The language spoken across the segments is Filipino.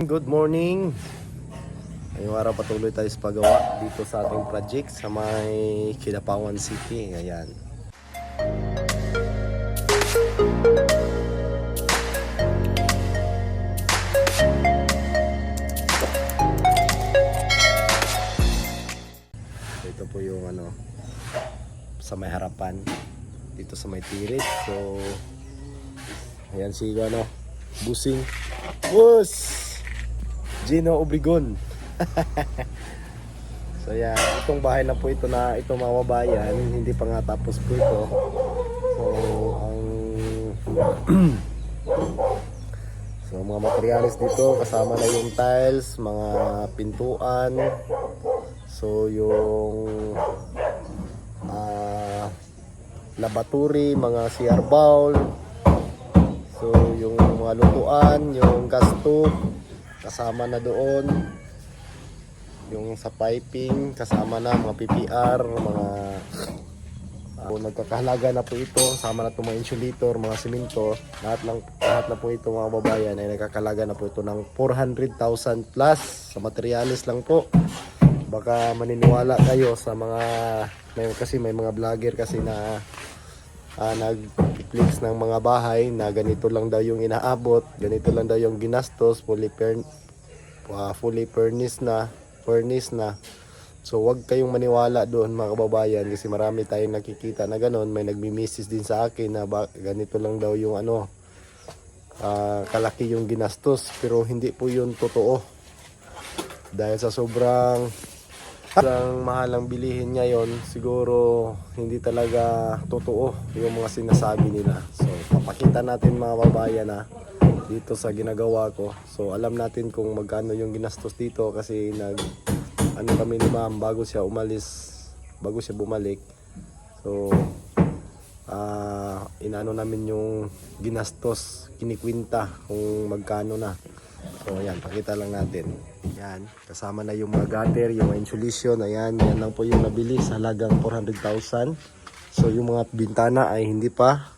Good morning! Ngayong araw patuloy tayo sa paggawa dito sa ating project sa may Kidapawan City. Ayan. Ito po yung sa may harapan dito sa may tirit. So ayan si Busing Bus Gino Obregon. So yan, itong bahay na po ito na ito mga kababayan, hindi pa nga tapos po ito. So ang so mga materials dito kasama na yung tiles, mga pintuan. So yung laboratory, mga CR bowl. So yung mga lutuan, yung gas stove kasama na doon, yung sa piping kasama na, mga PPR, mga nagkakahalaga na po ito, kasama na itong mga insulator, mga simento, lahat na po ito mga babayan ay nagkakahalaga na po ito ng 400,000 plus sa materialis lang po. Baka maniniwala kayo sa mga kasi may mga vlogger kasi na nag-flex ng mga bahay na ganito lang daw yung inaabot, ganito lang daw yung ginastos, fully furnished na. So wag kayong maniwala doon mga kababayan, kasi marami tayong nakikita na gano'n. May nagmi-message din sa akin na ganito lang daw yung kalaki yung ginastos, pero hindi po yun totoo. Dahil sa sobrang mahalang bilihin ngayon, siguro hindi talaga totoo yung mga sinasabi nila. So papakita natin mga babayan dito sa ginagawa ko. So alam natin kung magkano yung ginastos dito, kasi kami ni ma'am bago siya bumalik. So namin yung ginastos, kinikwinta kung magkano na. So ayan, pakita lang natin. Yan, kasama na yung mga gutter, yung mga insulation. Ayan, yan lang po yung nabili sa halagang 400,000. So yung mga bintana ay hindi pa.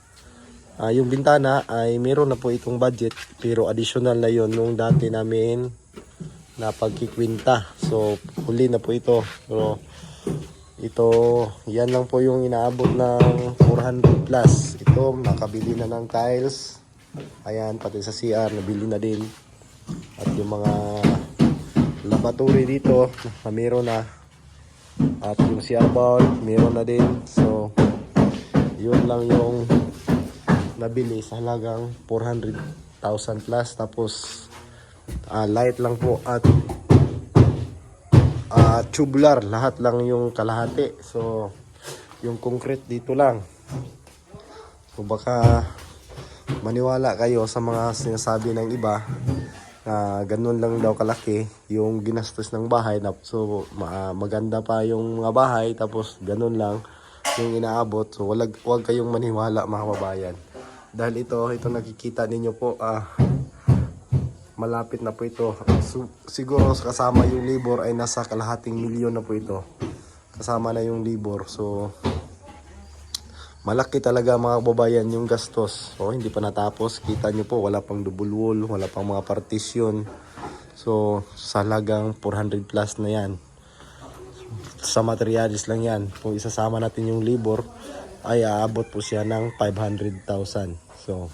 Yung bintana ay meron na po itong budget, pero additional na yon nung dati namin na pagkikwinta. So huli na po ito. Pero ito, yan lang po yung inaabot ng 400 plus. Ito, nakabili na ng tiles. Ayan, pati sa CR nabili na din. At yung mga laboratory dito meron na, at yung CR bowl meron na din. So yun lang yung nabili sa halagang 400,000 plus. Tapos light lang po at tubular, lahat lang yung kalahati. So yung concrete dito lang. So baka maniwala kayo sa mga sinasabi ng iba na ganun lang daw kalaki yung ginastos ng bahay. So maganda pa yung mga bahay, tapos ganun lang yung inaabot. So wag kayong maniwala mga kababayan, dahil ito nakikita ninyo po, malapit na po ito. So, siguro kasama yung labor ay nasa kalahating milyon na po ito, kasama na yung labor. So malaki talaga mga kababayan yung gastos. So hindi pa natapos, kita nyo po, wala pang double wall, wala pang mga partition. So sa halagang 400 plus na yan. Sa materials lang yan. Kung isasama natin yung labor ay aabot po siya ng 500,000. So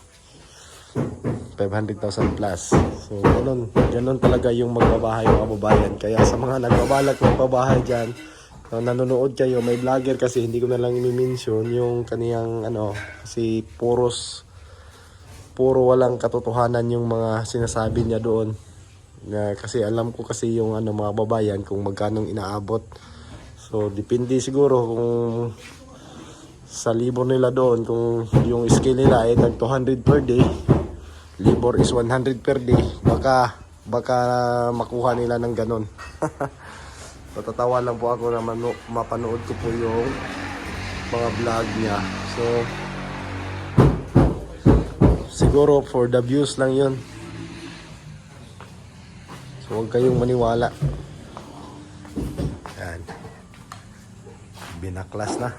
500,000 plus. So ganun talaga yung magbabahay mga kababayan. Kaya sa mga nagbabalak magbabahay dyan, nanonood kayo, may vlogger kasi hindi ko na lang i-mention yung kaniyang kasi puro walang katotohanan yung mga sinasabi niya doon. Kasi alam ko kasi yung mga babayan kung magkano inaabot. So depende siguro kung sa libor nila doon, kung yung scale nila ay tag 200 per day, libor is 100 per day, baka makuha nila ng ganon. Matatawa lang po ako na mapanood ko po yung mga vlog niya. So siguro for the views lang yun. So huwag kayong maniwala. Yan, binaklas na.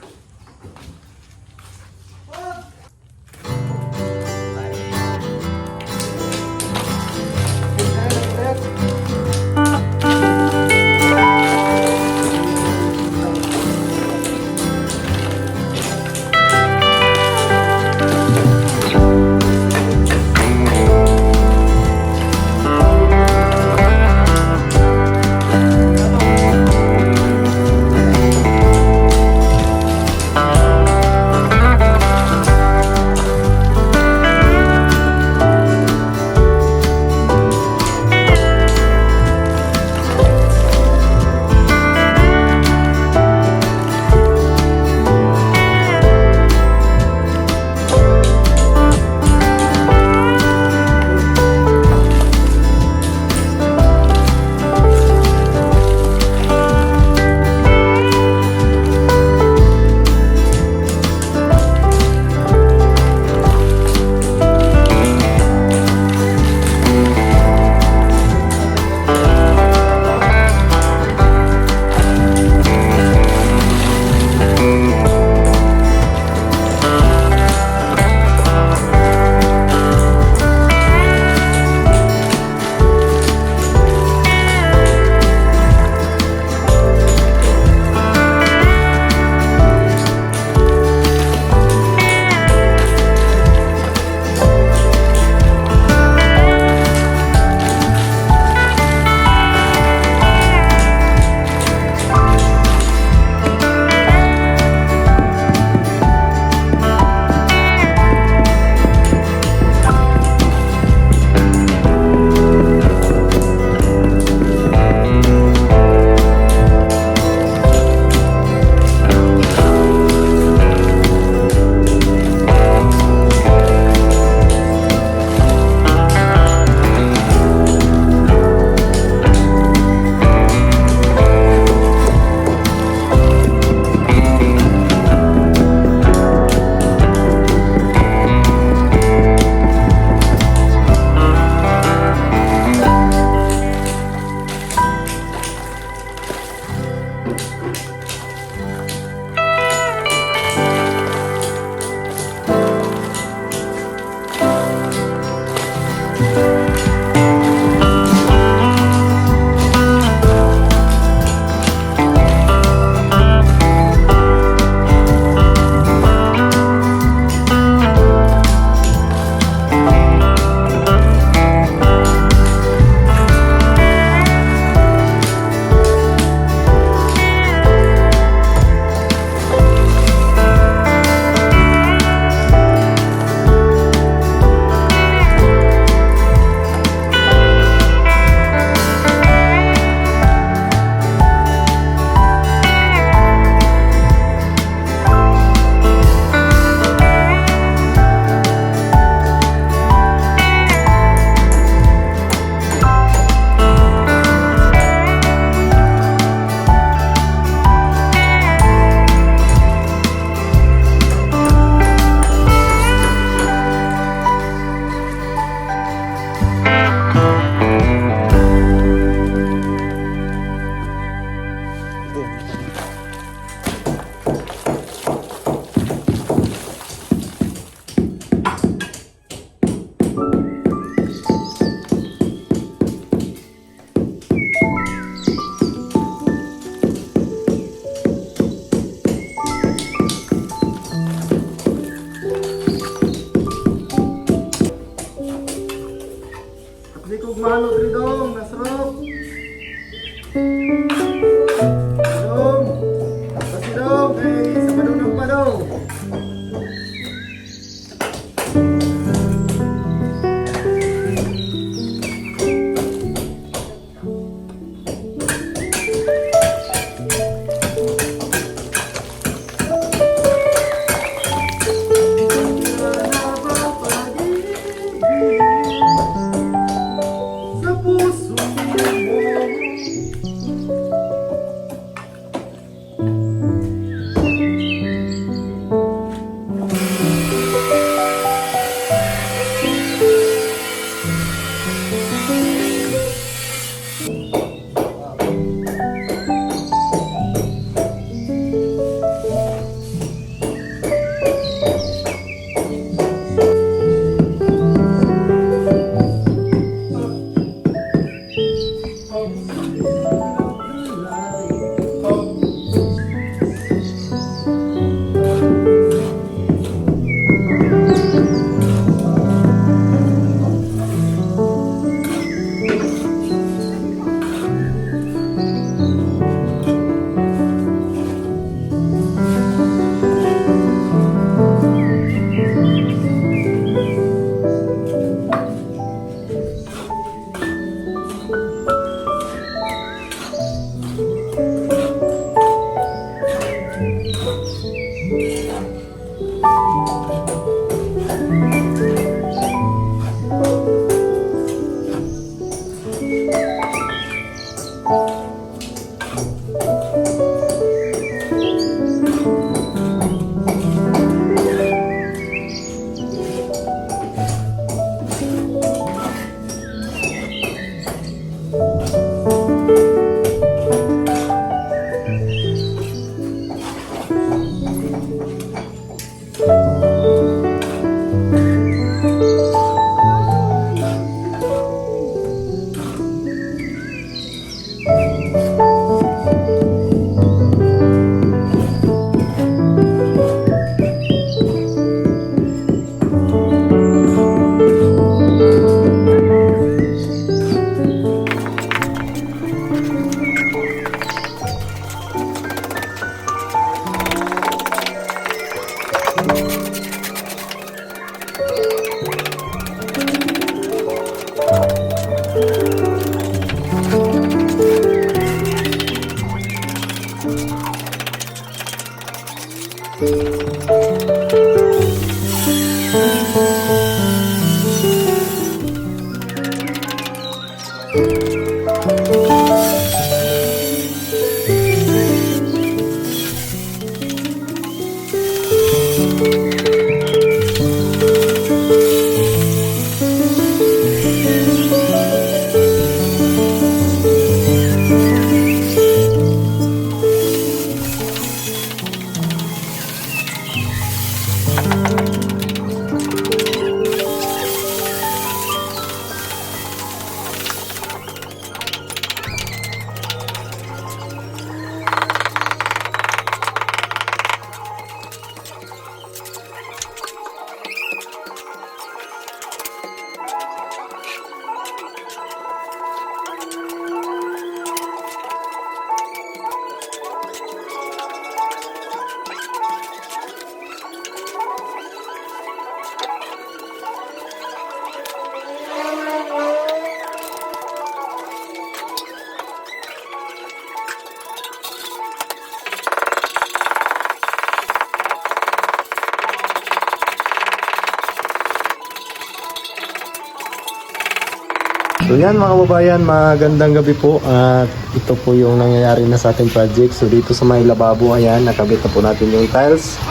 So yan mga kababayan, magandang gabi po at ito po yung nangyayari na sa ating project. So dito sa may lababo, ayan, nakabit na po natin yung tiles.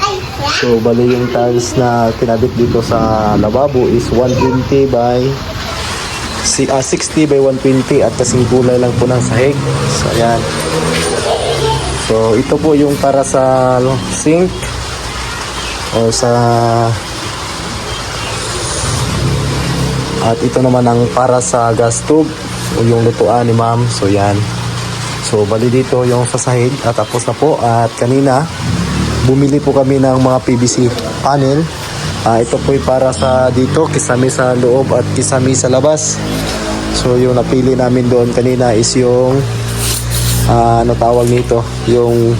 So bali yung tiles na kinabit dito sa lababo is 120 by 60 by 120 at kasing kulay lang po ng sahig. So ayan. So ito po yung para sa sink o sa at ito naman ang para sa gas tube o yung lutuan ni ma'am. So yan. So bali dito yung sa sahig at tapos na po. At kanina bumili po kami ng mga PVC panel. Ito po para sa dito, kisame sa loob at kisame sa labas. So yung napili namin doon kanina is yung ano tawag nito, yung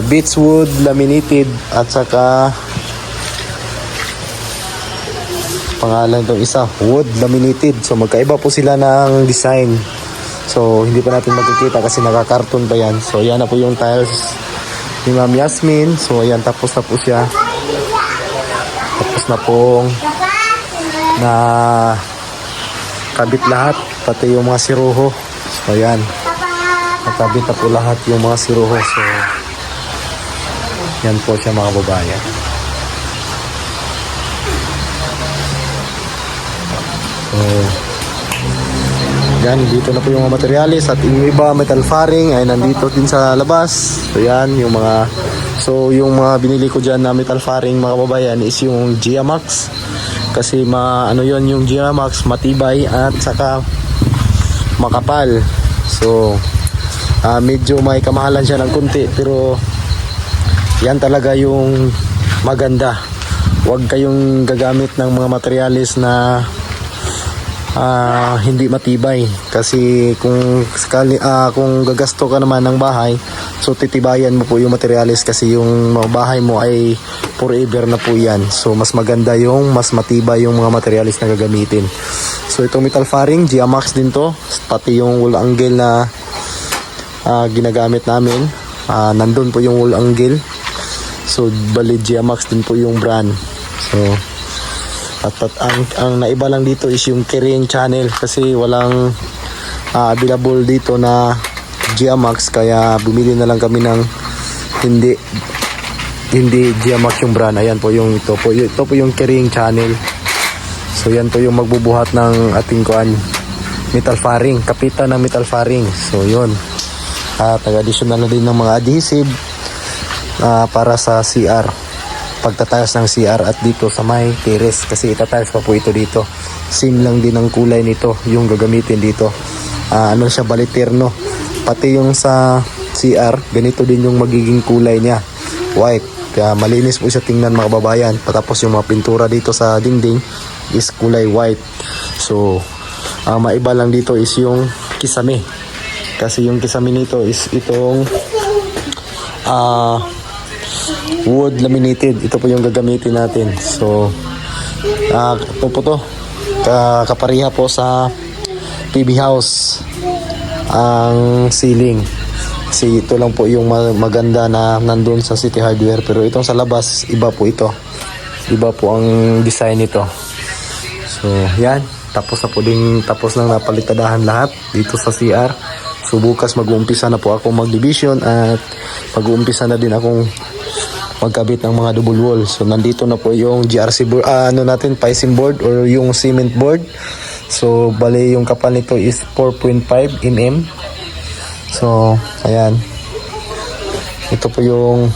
beechwood laminated at saka pangalan itong isa, wood laminated. So magkaiba po sila ng design. So hindi pa natin makikita kasi nakakarton pa yan. So yan na po yung tiles ni Ma'am Yasmin. So ayan, tapos na po siya. Tapos na pong na nakabit lahat, pati yung mga siruho. So ayan, nakabit na po lahat yung mga siruho. So yan po siya mga kababayan. So yan, dito na po yung mga materialis at yung iba metal faring ay nandito din sa labas. So yan, yung mga binili ko dyan na metal faring mga kababayan is yung Giamax. Kasi ano yon, yung Giamax matibay at saka makapal. So medyo may kamahalan siya ng kunti, pero yan talaga yung maganda. Huwag kayong gagamit ng mga materialis na hindi matibay, kasi kung gagasto ka naman ng bahay, so titibayan mo po yung materialis, kasi yung bahay mo ay forever na po yan. So mas maganda yung mas matibay yung mga materialis na gagamitin. So itong metal faring Giamax din to, pati yung wool angle na ginagamit namin, nandun po yung wool angle. So bali Giamax din po yung brand. So at ang naiba lang dito is yung carrying channel, kasi walang available dito na Giamax, kaya bumili na lang kami ng hindi Giamax yung brand. Ayan po yung ito po yung carrying channel. So yan po yung magbubuhat ng ating metal faring, kapitan ng metal faring. So yun, nag-additional na din ng mga adhesive para sa CR, pagtatayos ng CR at dito sa may terrace, kasi itatayos pa po ito dito. Same lang din ang kulay nito yung gagamitin dito. Ano siya, baliterno. Pati yung sa CR, ganito din yung magiging kulay niya, white. Kaya malinis po siya tingnan mga kababayan. Patapos yung mga pintura dito sa dingding is kulay white. So maiba lang dito is yung kisame, kasi yung kisame nito is itong wood laminated. Ito po yung gagamitin natin. So ito po to, kapareha po sa PB house ang ceiling, kasi ito lang po yung maganda na nandun sa City Hardware. Pero itong sa labas, iba po ito, iba po ang design nito. So yan, tapos nang napalitadahan lahat dito sa CR. So bukas mag-uumpisa na po ako mag-division, at mag-uumpisa na din akong magkabit ng mga double wall. So nandito na po yung GRC board, piping board or yung cement board. So bali yung kapal nito is 4.5 mm. So ayan, ito po yung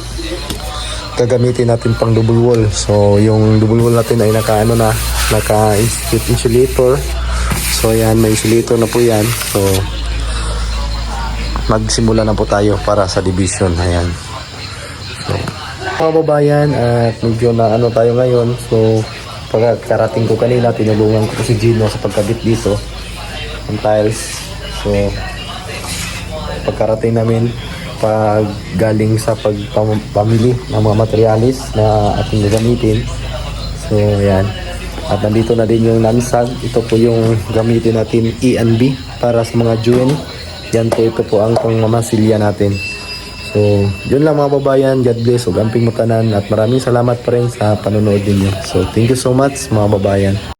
gagamitin natin pang double wall. So yung double wall natin ay naka insulator. So ayan, may insulator na po yan. So magsimula na po tayo para sa division. Ayan. So mga babayan, at medyo na tayo ngayon. So pagkarating ko kanina, tinulungan ko si Gino sa pagkabit dito ng tiles. So pagkarating namin, pag galing sa pagpamili ng mga materialis na ating gagamitin. So ayan, at nandito na din yung nansag. Ito po yung gamitin natin, E&B, para sa mga join. Yan po, ito po ang pangmamasilya natin. So yun lang mga babayan. God bless, ug amping mutanan, at maraming salamat pa rin sa panonood ninyo. So thank you so much mga babayan.